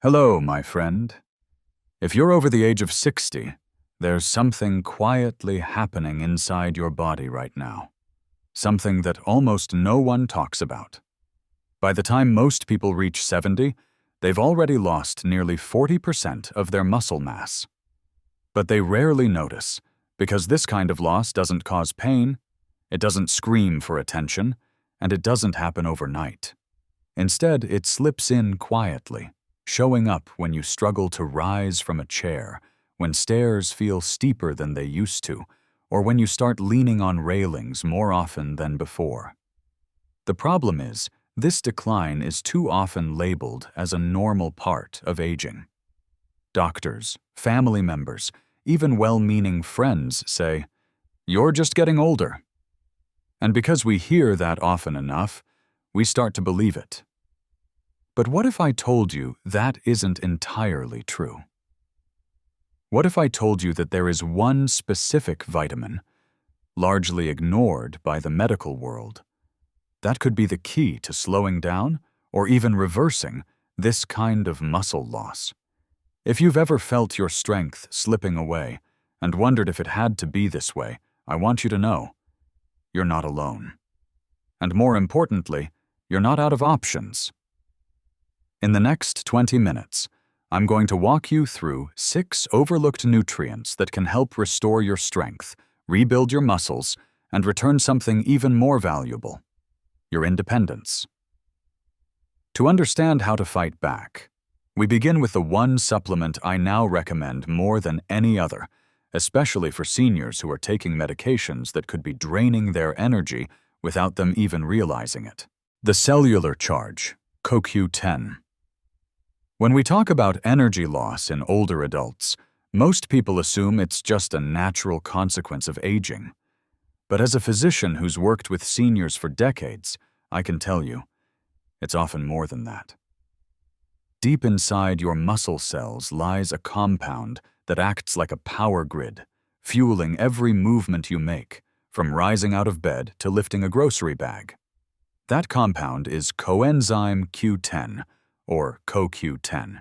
Hello, my friend. If you're over the age of 60, there's something quietly happening inside your body right now. Something that almost no one talks about. By the time most people reach 70, they've already lost nearly 40% of their muscle mass. But they rarely notice, because this kind of loss doesn't cause pain, it doesn't scream for attention, and it doesn't happen overnight. Instead, it slips in quietly, showing up when you struggle to rise from a chair, when stairs feel steeper than they used to, or when you start leaning on railings more often than before. The problem is, this decline is too often labeled as a normal part of aging. Doctors, family members, even well-meaning friends say, "You're just getting older." And because we hear that often enough, we start to believe it. But what if I told you that isn't entirely true? What if I told you that there is one specific vitamin, largely ignored by the medical world, that could be the key to slowing down or even reversing this kind of muscle loss? If you've ever felt your strength slipping away and wondered if it had to be this way, I want you to know, you're not alone. And more importantly, you're not out of options. In the next 20 minutes, I'm going to walk you through 6 overlooked nutrients that can help restore your strength, rebuild your muscles, and return something even more valuable: your independence. To understand how to fight back, we begin with the one supplement I now recommend more than any other, especially for seniors who are taking medications that could be draining their energy without them even realizing it. The cellular charge, CoQ10. When we talk about energy loss in older adults, most people assume it's just a natural consequence of aging. But as a physician who's worked with seniors for decades, I can tell you, it's often more than that. Deep inside your muscle cells lies a compound that acts like a power grid, fueling every movement you make, from rising out of bed to lifting a grocery bag. That compound is coenzyme Q10, or CoQ10.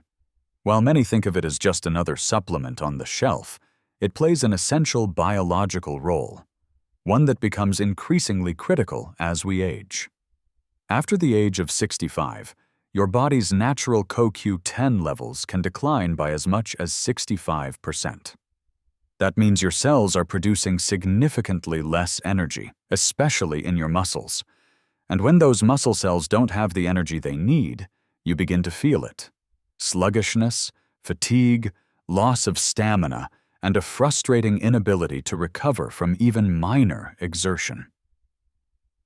While many think of it as just another supplement on the shelf, it plays an essential biological role, one that becomes increasingly critical as we age. After the age of 65, your body's natural CoQ10 levels can decline by as much as 65%. That means your cells are producing significantly less energy, especially in your muscles. And when those muscle cells don't have the energy they need, you begin to feel it. Sluggishness, fatigue, loss of stamina, and a frustrating inability to recover from even minor exertion.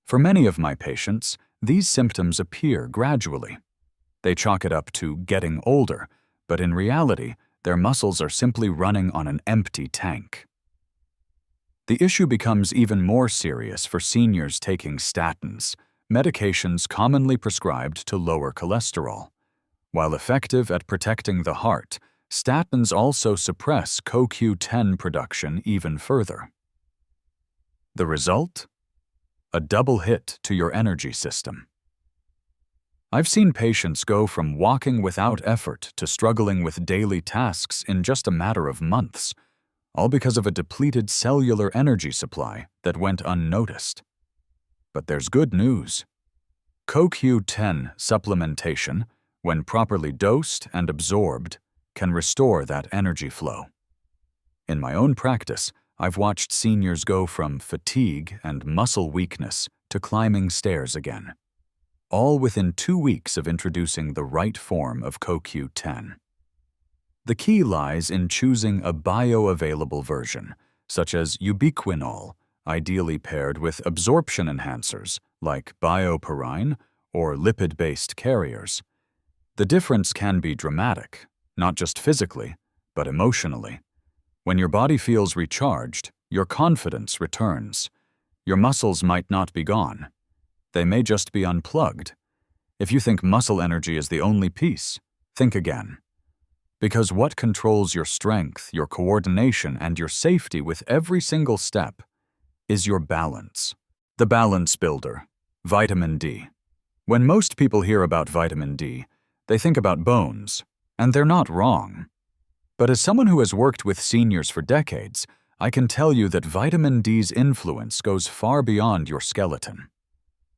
For many of my patients, these symptoms appear gradually. They chalk it up to getting older, but in reality, their muscles are simply running on an empty tank. The issue becomes even more serious for seniors taking statins, medications commonly prescribed to lower cholesterol. While effective at protecting the heart, statins also suppress CoQ10 production even further. The result? A double hit to your energy system. I've seen patients go from walking without effort to struggling with daily tasks in just a matter of months, all because of a depleted cellular energy supply that went unnoticed. But there's good news. CoQ10 supplementation, when properly dosed and absorbed, can restore that energy flow. In my own practice, I've watched seniors go from fatigue and muscle weakness to climbing stairs again, all within 2 weeks of introducing the right form of CoQ10. The key lies in choosing a bioavailable version, such as ubiquinol, ideally paired with absorption enhancers like bioperine or lipid-based carriers. The difference can be dramatic, not just physically, but emotionally. When your body feels recharged, your confidence returns. Your muscles might not be gone. They may just be unplugged. If you think muscle energy is the only piece, think again. Because what controls your strength, your coordination, and your safety with every single step is your balance. The balance builder, vitamin D. When most people hear about vitamin D, they think about bones, And they're not wrong. But as someone who has worked with seniors for decades, I can tell you that vitamin D's influence goes far beyond your skeleton.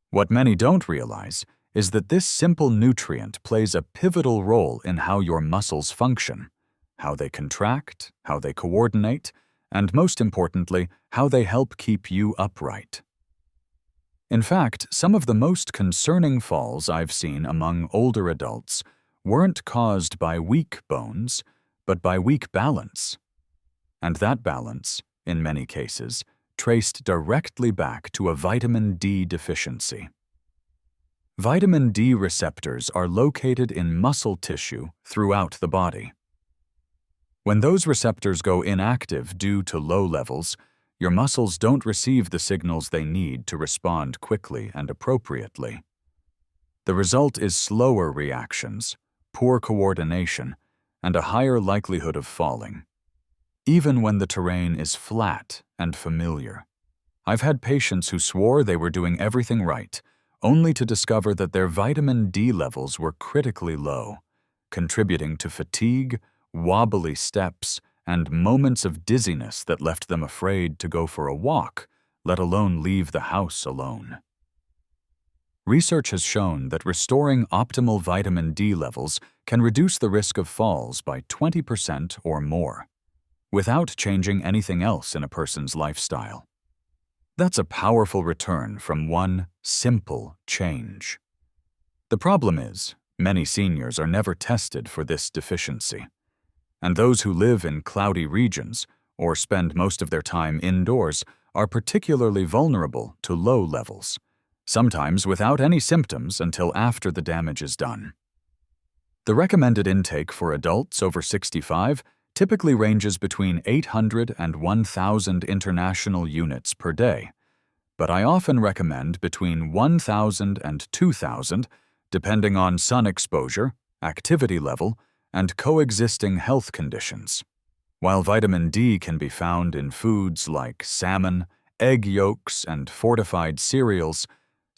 What many don't realize is that this simple nutrient plays a pivotal role in how your muscles function, how they contract, how they coordinate, and most importantly, how they help keep you upright. In fact, some of the most concerning falls I've seen among older adults weren't caused by weak bones, but by weak balance. And that balance, in many cases, traced directly back to a vitamin D deficiency. Vitamin D receptors are located in muscle tissue throughout the body. When those receptors go inactive due to low levels, your muscles don't receive the signals they need to respond quickly and appropriately. The result is slower reactions, poor coordination, and a higher likelihood of falling, even when the terrain is flat and familiar. I've had patients who swore they were doing everything right, only to discover that their vitamin D levels were critically low, contributing to fatigue, wobbly steps, and moments of dizziness that left them afraid to go for a walk, let alone leave the house alone. Research has shown that restoring optimal vitamin D levels can reduce the risk of falls by 20% or more, without changing anything else in a person's lifestyle. That's a powerful return from one simple change. The problem is, many seniors are never tested for this deficiency, and those who live in cloudy regions or spend most of their time indoors are particularly vulnerable to low levels, sometimes without any symptoms until after the damage is done. The recommended intake for adults over 65 typically ranges between 800 and 1,000 international units per day, but I often recommend between 1,000 and 2,000, depending on sun exposure, activity level, and coexisting health conditions. While vitamin D can be found in foods like salmon, egg yolks, and fortified cereals,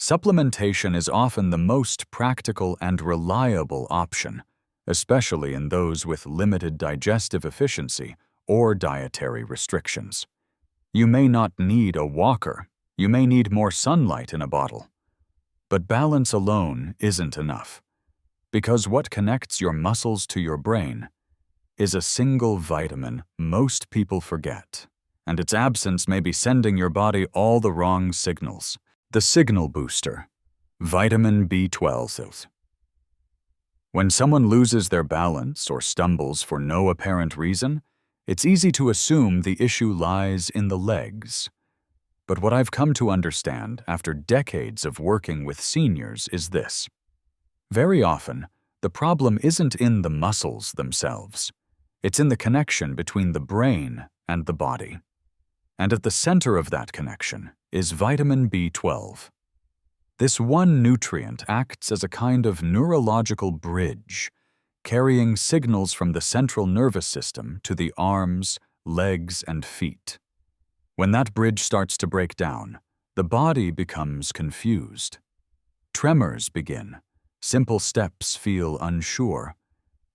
supplementation is often the most practical and reliable option, especially in those with limited digestive efficiency or dietary restrictions. You may not need a walker, you may need more sunlight in a bottle. But balance alone isn't enough, because what connects your muscles to your brain is a single vitamin most people forget, and its absence may be sending your body all the wrong signals. The signal booster, vitamin B12. When someone loses their balance or stumbles for no apparent reason, it's easy to assume the issue lies in the legs. But what I've come to understand after decades of working with seniors is this. Very often, the problem isn't in the muscles themselves. It's in the connection between the brain and the body. And at the center of that connection is vitamin B12. This one nutrient acts as a kind of neurological bridge, carrying signals from the central nervous system to the arms, legs, and feet. When that bridge starts to break down, the body becomes confused. Tremors begin, simple steps feel unsure,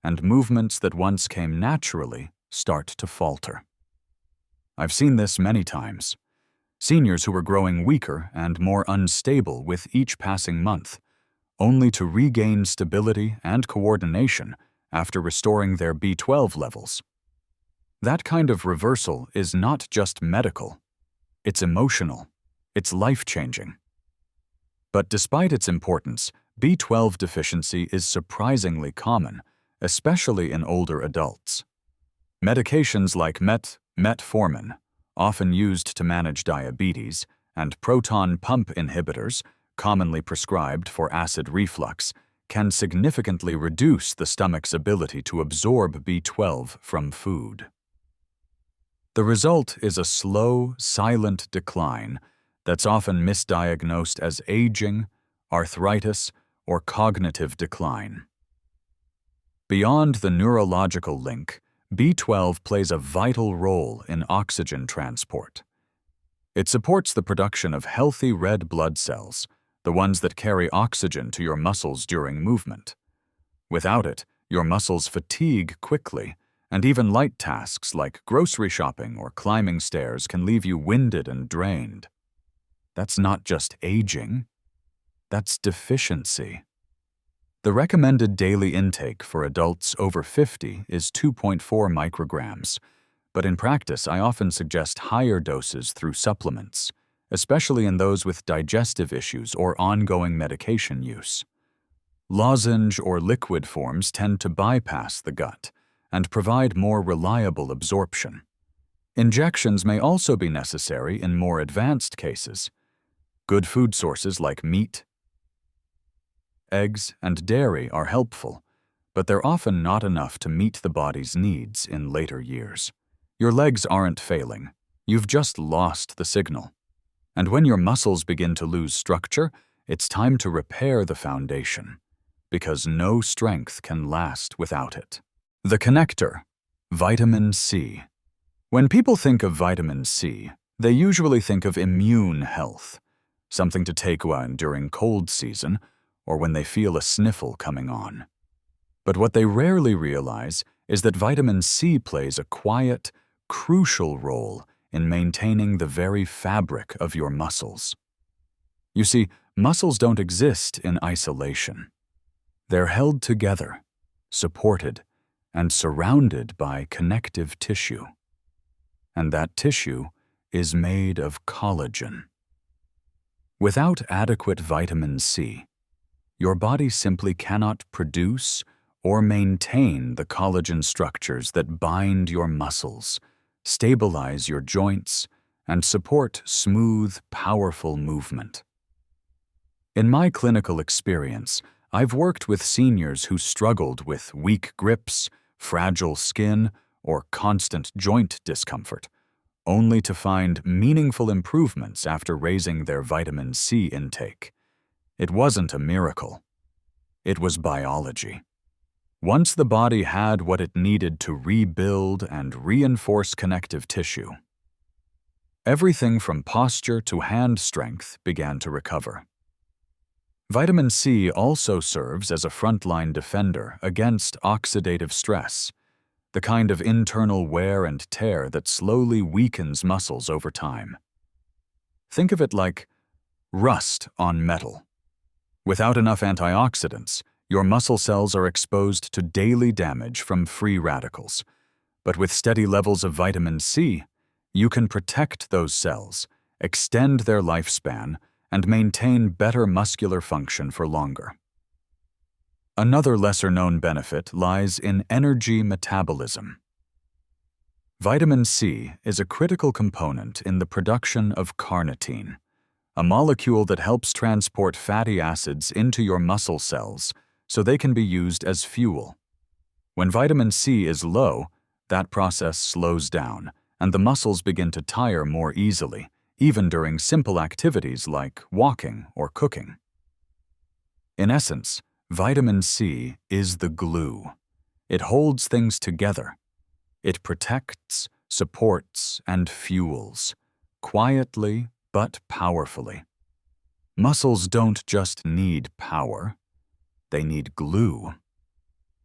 and movements that once came naturally start to falter. I've seen this many times. Seniors who were growing weaker and more unstable with each passing month, only to regain stability and coordination after restoring their B12 levels. That kind of reversal is not just medical. It's emotional. It's life-changing. But despite its importance, B12 deficiency is surprisingly common, especially in older adults. Medications like metformin, often used to manage diabetes, and proton pump inhibitors, commonly prescribed for acid reflux, can significantly reduce the stomach's ability to absorb B12 from food. The result is a slow, silent decline that's often misdiagnosed as aging, arthritis, or cognitive decline. Beyond the neurological link, B12 plays a vital role in oxygen transport. It supports the production of healthy red blood cells, the ones that carry oxygen to your muscles during movement. Without it, Your muscles fatigue quickly, and even light tasks like grocery shopping or climbing stairs can leave you winded and drained. That's not just aging, that's deficiency. The recommended daily intake for adults over 50 is 2.4 micrograms, but in practice I often suggest higher doses through supplements, especially in those with digestive issues or ongoing medication use. Lozenge or liquid forms tend to bypass the gut and provide more reliable absorption. Injections may also be necessary in more advanced cases. Good food sources like meat, eggs, and dairy are helpful, but they're often not enough to meet the body's needs in later years. Your legs aren't failing. You've just lost the signal. And when your muscles begin to lose structure, it's time to repair the foundation, because no strength can last without it. The connector, vitamin C. When people think of vitamin C, they usually think of immune health, something to take on during cold season or when they feel a sniffle coming on. But what they rarely realize is that vitamin C plays a quiet, crucial role in maintaining the very fabric of your muscles. You see, muscles don't exist in isolation. They're held together, supported, and surrounded by connective tissue. And that tissue is made of collagen. Without adequate vitamin C, your body simply cannot produce or maintain the collagen structures that bind your muscles, stabilize your joints, and support smooth, powerful movement. In my clinical experience, I've worked with seniors who struggled with weak grips, fragile skin, or constant joint discomfort, only to find meaningful improvements after raising their vitamin C intake. It wasn't a miracle. It was biology. Once the body had what it needed to rebuild and reinforce connective tissue, everything from posture to hand strength began to recover. Vitamin C also serves as a frontline defender against oxidative stress, the kind of internal wear and tear that slowly weakens muscles over time. Think of it like rust on metal. Without enough antioxidants, your muscle cells are exposed to daily damage from free radicals. But with steady levels of vitamin C, you can protect those cells, extend their lifespan, and maintain better muscular function for longer. Another lesser-known benefit lies in energy metabolism. Vitamin C is a critical component in the production of carnitine, a molecule that helps transport fatty acids into your muscle cells so they can be used as fuel. When vitamin C is low, that process slows down, and the muscles begin to tire more easily, even during simple activities like walking or cooking. In essence, vitamin C is the glue. It holds things together. It protects, supports, and fuels, quietly but powerfully. Muscles don't just need power, they need glue.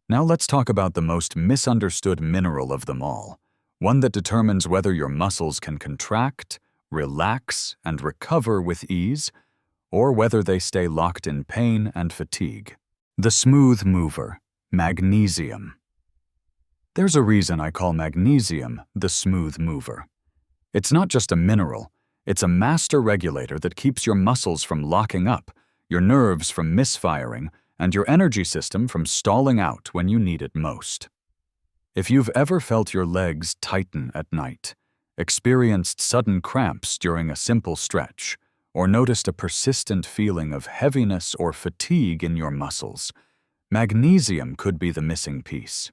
Now let's talk about the most misunderstood mineral of them all, one that determines whether your muscles can contract, relax, and recover with ease, or whether they stay locked in pain and fatigue. The smooth mover, magnesium. There's a reason I call magnesium the smooth mover. It's not just a mineral, it's a master regulator that keeps your muscles from locking up, your nerves from misfiring, and your energy system from stalling out when you need it most. If you've ever felt your legs tighten at night, experienced sudden cramps during a simple stretch, or noticed a persistent feeling of heaviness or fatigue in your muscles, magnesium could be the missing piece.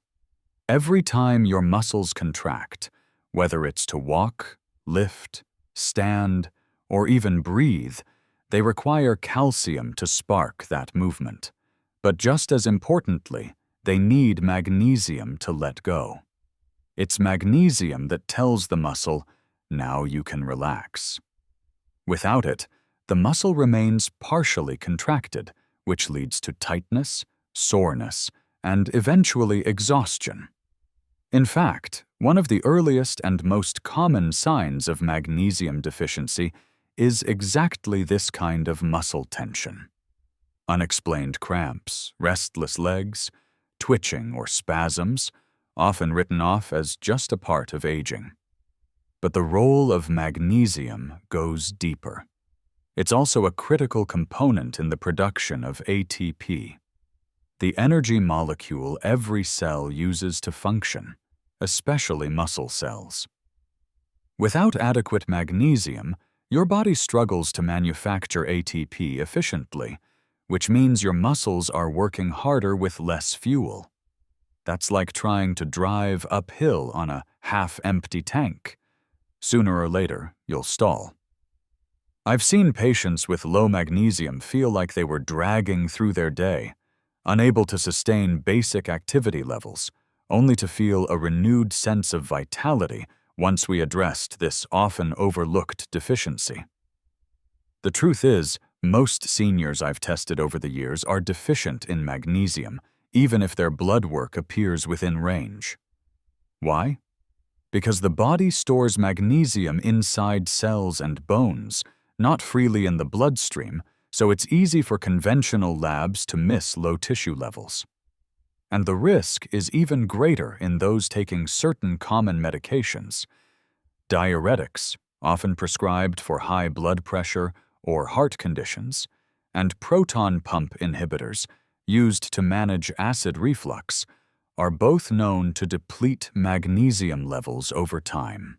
Every time your muscles contract, whether it's to walk, lift, stand, or even breathe, they require calcium to spark that movement. But just as importantly, they need magnesium to let go. It's magnesium that tells the muscle, now you can relax. Without it, the muscle remains partially contracted, which leads to tightness, soreness, and eventually exhaustion. In fact, one of the earliest and most common signs of magnesium deficiency is exactly this kind of muscle tension. Unexplained cramps, restless legs, twitching or spasms, often written off as just a part of aging. But the role of magnesium goes deeper. It's also a critical component in the production of ATP, the energy molecule every cell uses to function, especially muscle cells. Without adequate magnesium, your body struggles to manufacture ATP efficiently, which means your muscles are working harder with less fuel. That's like trying to drive uphill on a half-empty tank. Sooner or later, you'll stall. I've seen patients with low magnesium feel like they were dragging through their day, unable to sustain basic activity levels, only to feel a renewed sense of vitality once we addressed this often overlooked deficiency. The truth is, most seniors I've tested over the years are deficient in magnesium, even if their blood work appears within range. Why? Because the body stores magnesium inside cells and bones, not freely in the bloodstream, so it's easy for conventional labs to miss low tissue levels. And the risk is even greater in those taking certain common medications. Diuretics, often prescribed for high blood pressure or heart conditions, and proton pump inhibitors, used to manage acid reflux, are both known to deplete magnesium levels over time.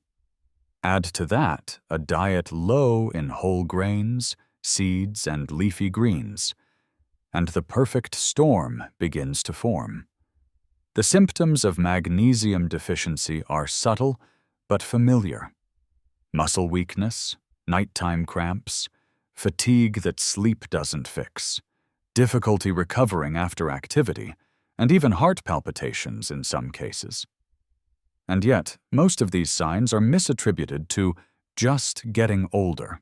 Add to that a diet low in whole grains, seeds, and leafy greens, and the perfect storm begins to form. The symptoms of magnesium deficiency are subtle but familiar. Muscle weakness, nighttime cramps, fatigue that sleep doesn't fix, difficulty recovering after activity, and even heart palpitations in some cases. And yet, most of these signs are misattributed to just getting older.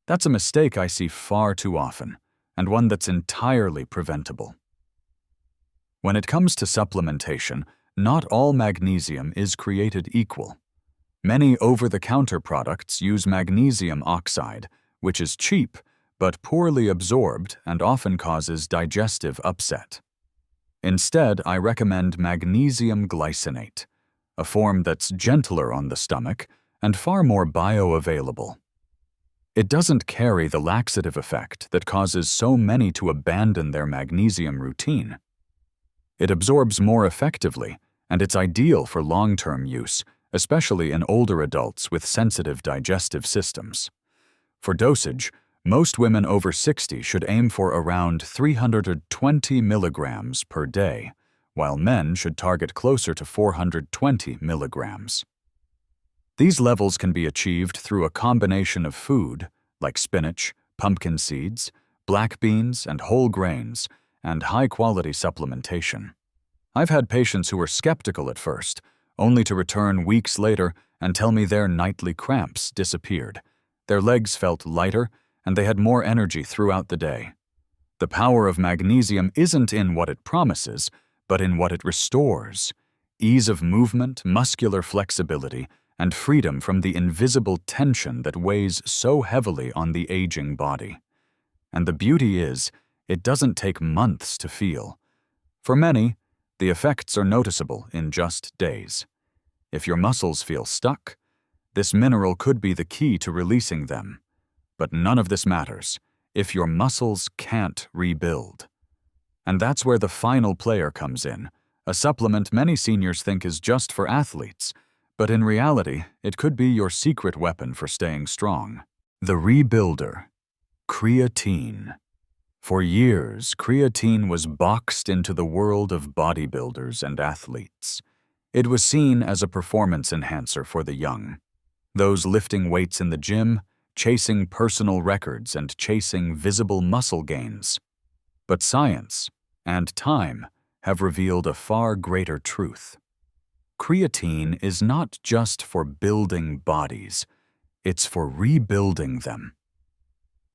That's a mistake I see far too often, and one that's entirely preventable. When it comes to supplementation, not all magnesium is created equal. Many over-the-counter products use magnesium oxide, which is cheap but poorly absorbed and often causes digestive upset. Instead, I recommend magnesium glycinate, a form that's gentler on the stomach and far more bioavailable. It doesn't carry the laxative effect that causes so many to abandon their magnesium routine. It absorbs more effectively, and it's ideal for long-term use, especially in older adults with sensitive digestive systems. For dosage, most women over 60 should aim for around 320 milligrams per day, while men should target closer to 420 milligrams. These levels can be achieved through a combination of food, like spinach, pumpkin seeds, black beans, and whole grains, and high-quality supplementation. I've had patients who were skeptical at first, only to return weeks later and tell me their nightly cramps disappeared. Their legs felt lighter, and they had more energy throughout the day. The power of magnesium isn't in what it promises, but in what it restores: ease of movement, muscular flexibility, and freedom from the invisible tension that weighs so heavily on the aging body. And the beauty is, it doesn't take months to feel. For many, the effects are noticeable in just days. If your muscles feel stuck, this mineral could be the key to releasing them. But none of this matters if your muscles can't rebuild. And that's where the final player comes in, a supplement many seniors think is just for athletes, but in reality, it could be your secret weapon for staying strong. The rebuilder, creatine. For years, creatine was boxed into the world of bodybuilders and athletes. It was seen as a performance enhancer for the young. Those lifting weights in the gym, chasing personal records, and chasing visible muscle gains. But science and time have revealed a far greater truth. Creatine is not just for building bodies, it's for rebuilding them.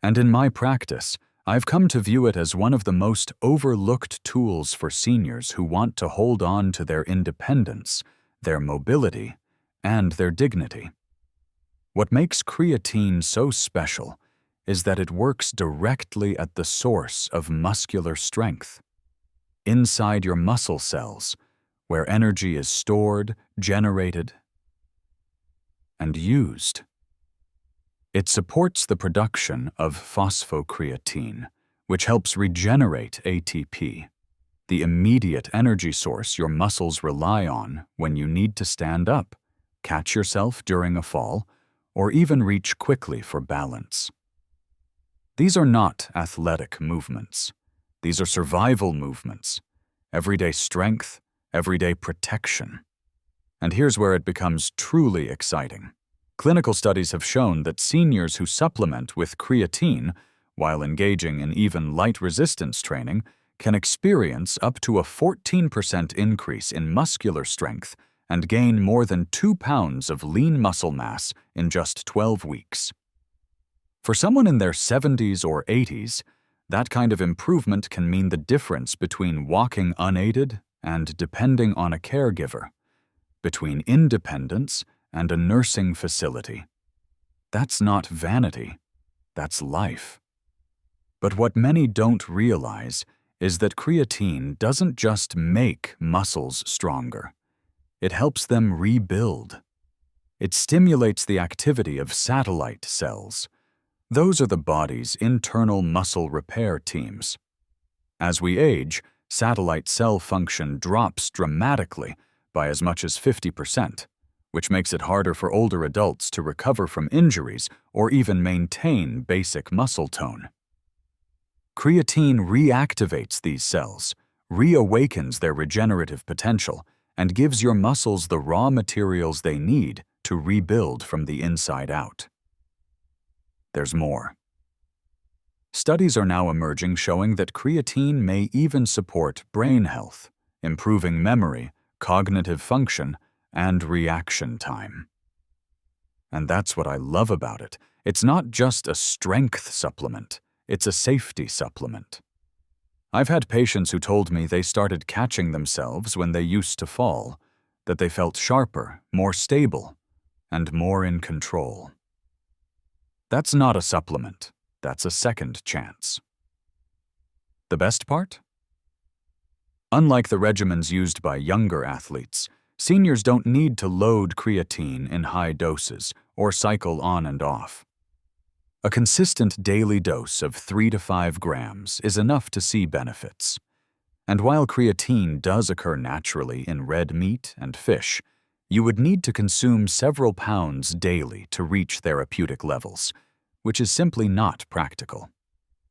And in my practice, I've come to view it as one of the most overlooked tools for seniors who want to hold on to their independence, their mobility, and their dignity. What makes creatine so special is that it works directly at the source of muscular strength, inside your muscle cells, where energy is stored, generated, and used. It supports the production of phosphocreatine, which helps regenerate ATP, the immediate energy source your muscles rely on when you need to stand up, catch yourself during a fall, or even reach quickly for balance. These are not athletic movements. These are survival movements, everyday strength, everyday protection. And here's where it becomes truly exciting. Clinical studies have shown that seniors who supplement with creatine while engaging in even light resistance training can experience up to a 14% increase in muscular strength and gain more than 2 pounds of lean muscle mass in just 12 weeks. For someone in their 70s or 80s, that kind of improvement can mean the difference between walking unaided and depending on a caregiver, between independence and a nursing facility. That's not vanity, that's life. But what many don't realize is that creatine doesn't just make muscles stronger. It helps them rebuild. It stimulates the activity of satellite cells. Those are the body's internal muscle repair teams. As we age, satellite cell function drops dramatically by as much as 50%, which makes it harder for older adults to recover from injuries or even maintain basic muscle tone. Creatine reactivates these cells, reawakens their regenerative potential, and gives your muscles the raw materials they need to rebuild from the inside out. There's more. Studies are now emerging showing that creatine may even support brain health, improving memory, cognitive function, and reaction time. And that's what I love about it. It's not just a strength supplement, it's a safety supplement. I've had patients who told me they started catching themselves when they used to fall, that they felt sharper, more stable, and more in control. That's not a supplement, that's a second chance. The best part? Unlike the regimens used by younger athletes, seniors don't need to load creatine in high doses or cycle on and off. A consistent daily dose of 3 to 5 grams is enough to see benefits. And while creatine does occur naturally in red meat and fish, you would need to consume several pounds daily to reach therapeutic levels, which is simply not practical,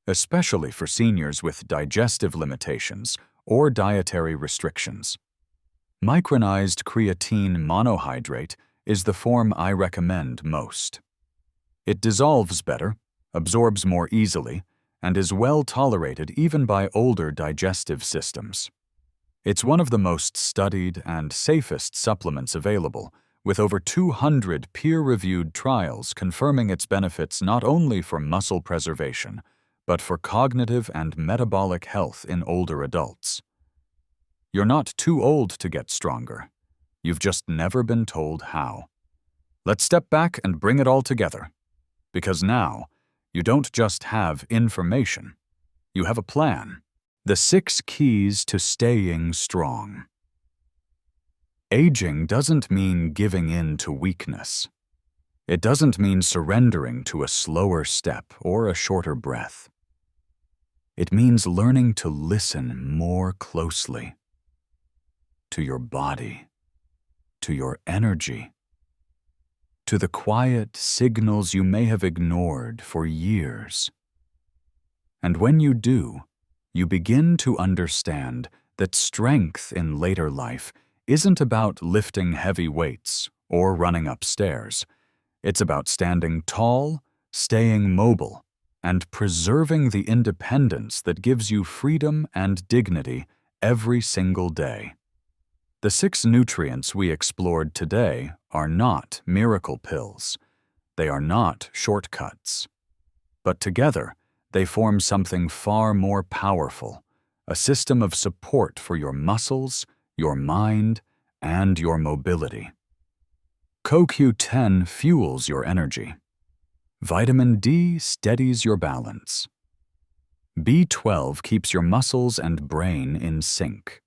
especially for seniors with digestive limitations or dietary restrictions. Micronized creatine monohydrate is the form I recommend most. It dissolves better, absorbs more easily, and is well tolerated even by older digestive systems. It's one of the most studied and safest supplements available, with over 200 peer-reviewed trials confirming its benefits not only for muscle preservation, but for cognitive and metabolic health in older adults. You're not too old to get stronger. You've just never been told how. Let's step back and bring it all together. Because now, you don't just have information. You have a plan. The 6 keys to staying strong. Aging doesn't mean giving in to weakness. It doesn't mean surrendering to a slower step or a shorter breath. It means learning to listen more closely to your body, to your energy, to the quiet signals you may have ignored for years. And when you do, you begin to understand that strength in later life isn't about lifting heavy weights or running upstairs. It's about standing tall, staying mobile, and preserving the independence that gives you freedom and dignity every single day. The 6 nutrients we explored today are not miracle pills. They are not shortcuts. But together, they form something far more powerful, a system of support for your muscles, your mind, and your mobility. CoQ10 fuels your energy. Vitamin D steadies your balance. B12 keeps your muscles and brain in sync.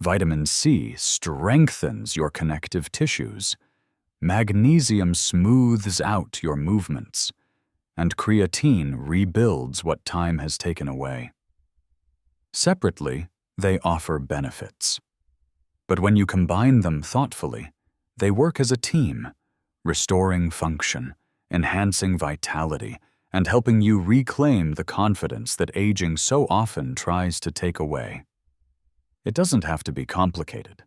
Vitamin C strengthens your connective tissues. Magnesium smooths out your movements. And creatine rebuilds what time has taken away. Separately, they offer benefits. But when you combine them thoughtfully, they work as a team, restoring function, enhancing vitality, and helping you reclaim the confidence that aging so often tries to take away. It doesn't have to be complicated.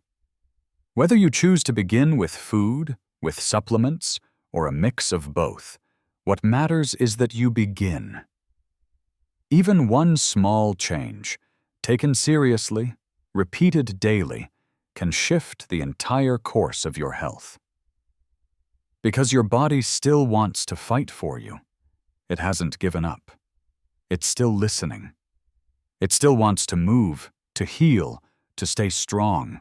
Whether you choose to begin with food, with supplements, or a mix of both, what matters is that you begin. Even one small change, taken seriously, repeated daily, can shift the entire course of your health. Because your body still wants to fight for you. It hasn't given up. It's still listening. It still wants to move, to heal, to stay strong.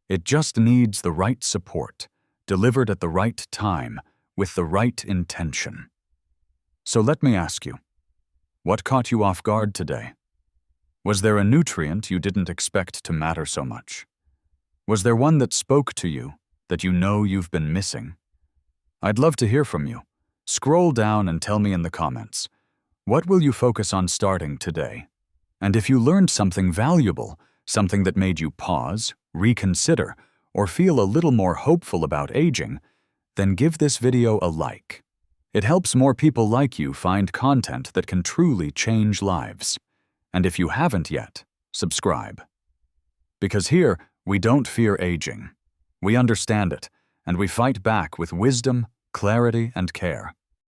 It just needs the right support, delivered at the right time, with the right intention. So let me ask you, what caught you off guard today? Was there a nutrient you didn't expect to matter so much? Was there one that spoke to you that you know you've been missing? I'd love to hear from you. Scroll down and tell me in the comments. What will you focus on starting today? And if you learned something valuable, something that made you pause, reconsider, or feel a little more hopeful about aging, then give this video a like. It helps more people like you find content that can truly change lives. And if you haven't yet, subscribe. Because here, we don't fear aging. We understand it, and we fight back with wisdom, clarity, and care.